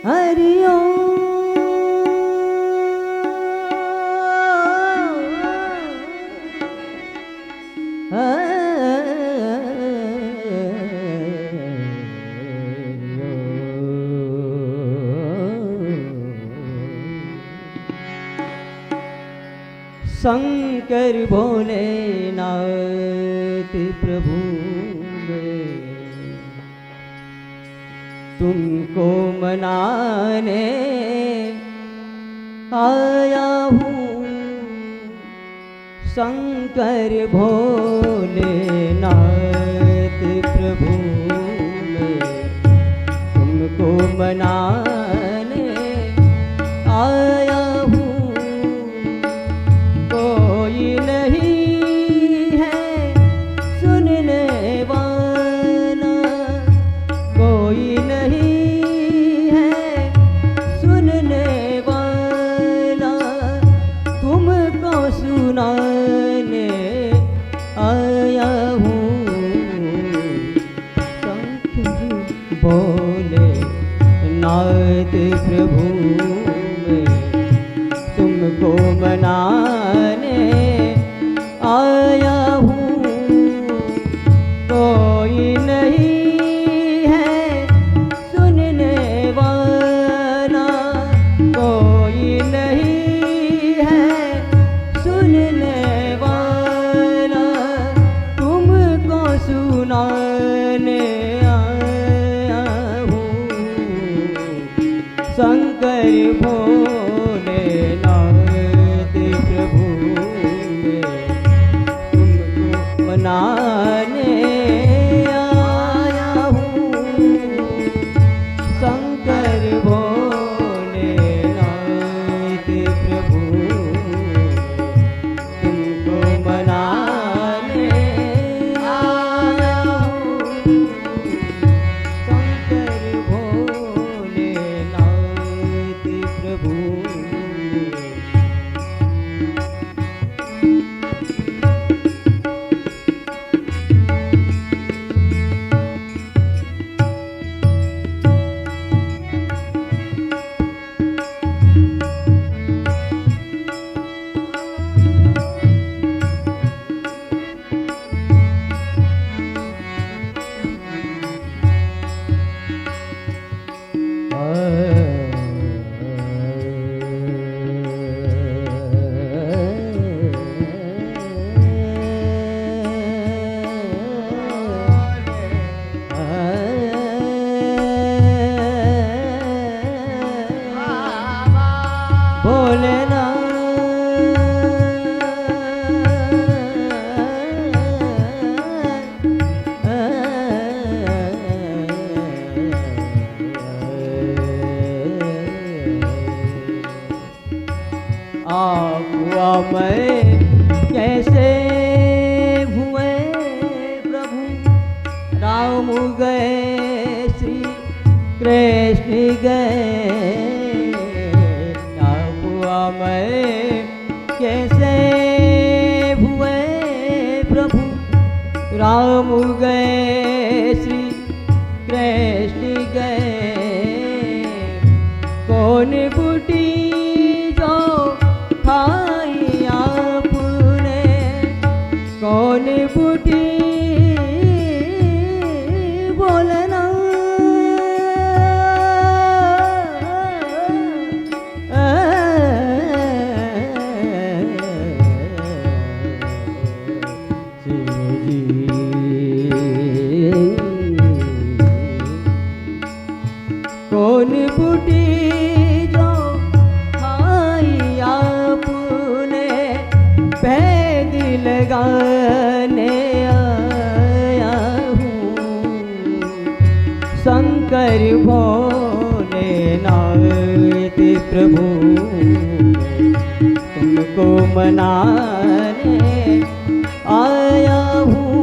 हरि ओम। शंकर भोलेनाथ प्रभु मैं तुमको मनाने आया हूँ। शंकर भोलेनाथ प्रभु मैं तुमको मनाने आया हूँ। कोई नहीं है सुनने वाला, कोई नहीं है सुनने वाला, तुमको सुनाने आया हूँ। शंकर भोलेनाथ प्रभु मैं तुमको मनाने आया हूँ। कोई नहीं है सुनने वाला, कोई नहीं है सुनने वाला, तुमको सुनाने आया हूँ। शंकर भोलेनाथ प्रभु मैं तुमको मनाने आया हूँ। शंकर भोलेनाथ प्रभु तुमको मनाने आया हूँ। शंकर भोलेनाथ प्रभु मैं कैसे हुए प्रभु, राम गए श्री कृष्ण गए। हुआ मैं कैसे हुए प्रभु, राम गए श्री कृष्ण गए। कौन बूटी जो खाई आपने, कौन बूटी बोलना। कौन बूटी जो खाई आपने, पैद लगाने आया हूँ। शंकर भोलेनाथ प्रभु तुमको मनाने आया हूँ।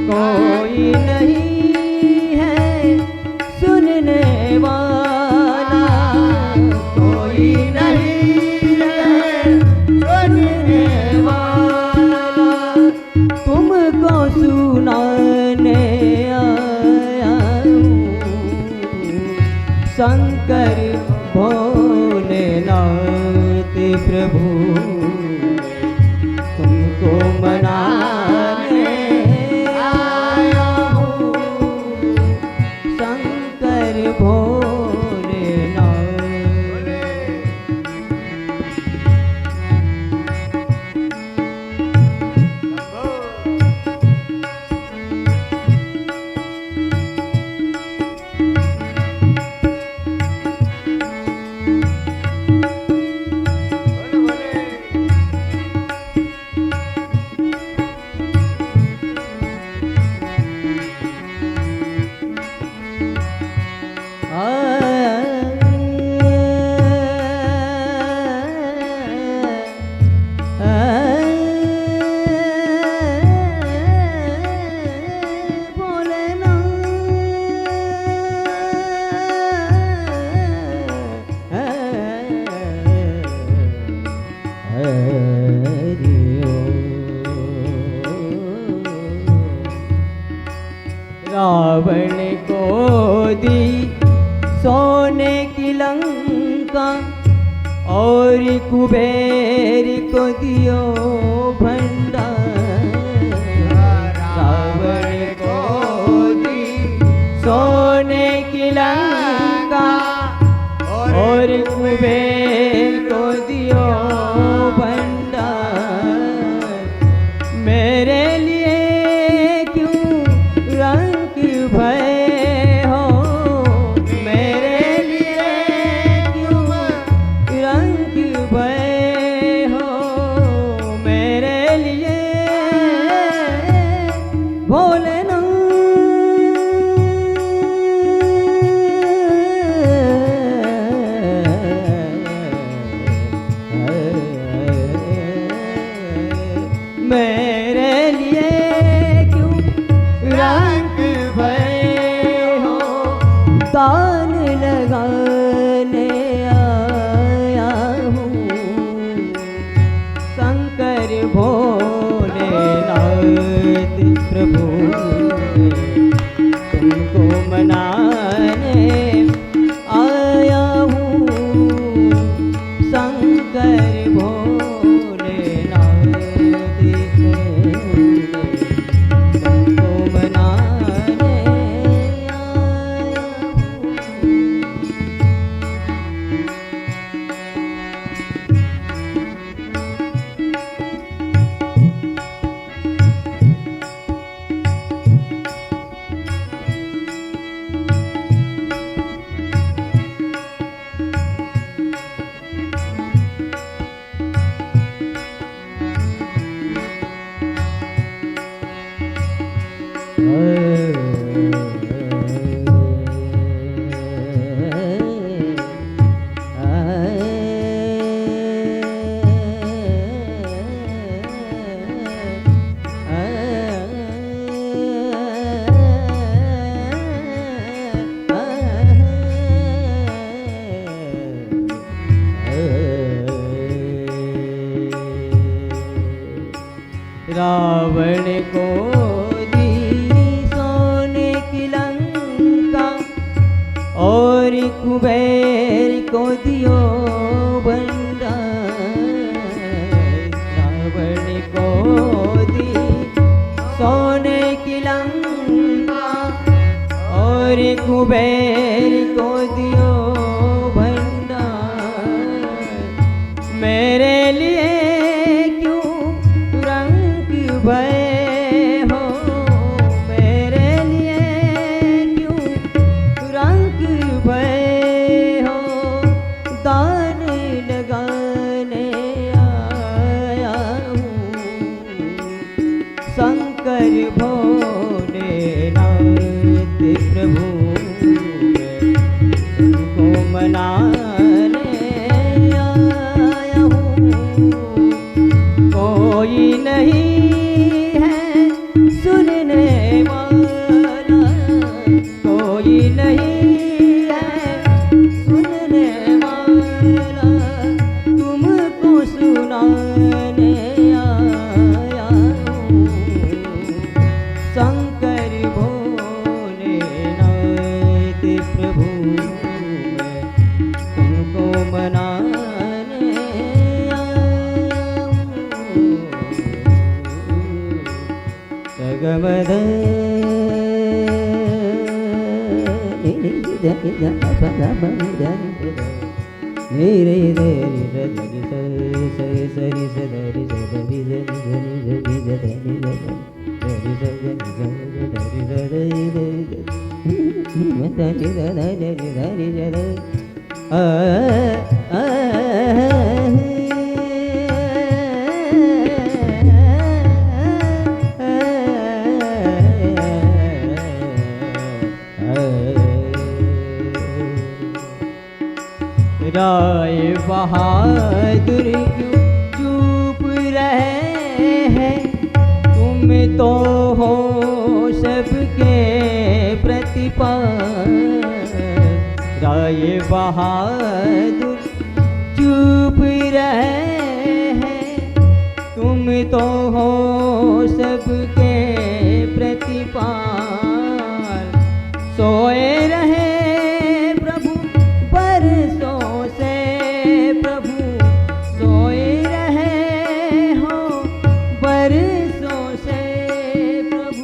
कोई नहीं है सुनने वाला, कोई नहीं है सुनने वाला, तुमको सुनाने शंकर भोलेनाथ प्रभु तुमको मनाने आया हूँ शंकर भोलेनाथ। रावण को दी सोने की लंका और कुबेर को दियो भंडार। रावण को दी सोने की लंका और कुबेर को दियो भंडार। मेरे लिए क्यों रंग भय हो, मेरे लिए क्यों रंग भय हो, मेरे लिए भोलेनाथ। मेरे लिए क्यों रंग भय हो, दान लगाने आया हूँ शंकर भोलेनाथ प्रभु तुमको मनाने आया हूँ शंकर भोलेनाथ तुमको मनाने आया रावण को दी सोने की लंका और कुबेर को दियो भंडार। रावण को दी सोने की लंका और कुबेर को दियो भंडार। मेरे लिए भय हो, मेरे लिए क्यों रंग भय हो, दान लगाने आया हूँ शंकर भोलेनाथ प्रभु मद मेरे दरि सरि सरि सरि सरि सरि राय बहादुर क्यों चुप रहे हैं, तुम तो हो सबके प्रतिपाल। राय बहादुर चुप रहे हैं, तुम तो हो सबके प्रतिपाल। सोए रहे प्रभु बरसों से, प्रभु सोए रहे हो बरसों से, प्रभु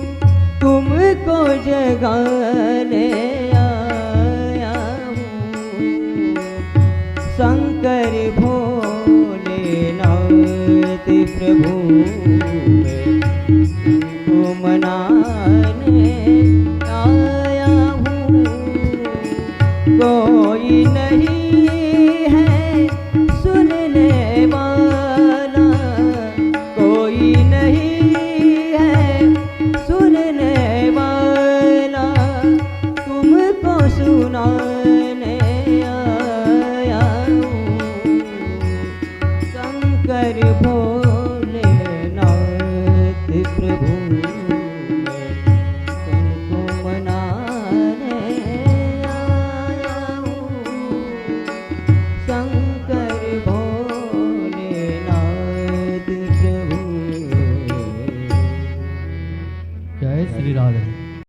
तुमको जगाने आया हूँ। शंकर भोलेनाथ प्रभु तुमको मनाने आया हूँ। कोई नहीं है सुनने वाला, कोई नहीं है सुनने वाला, तुमको सुनाने आया हूँ। शंकर भो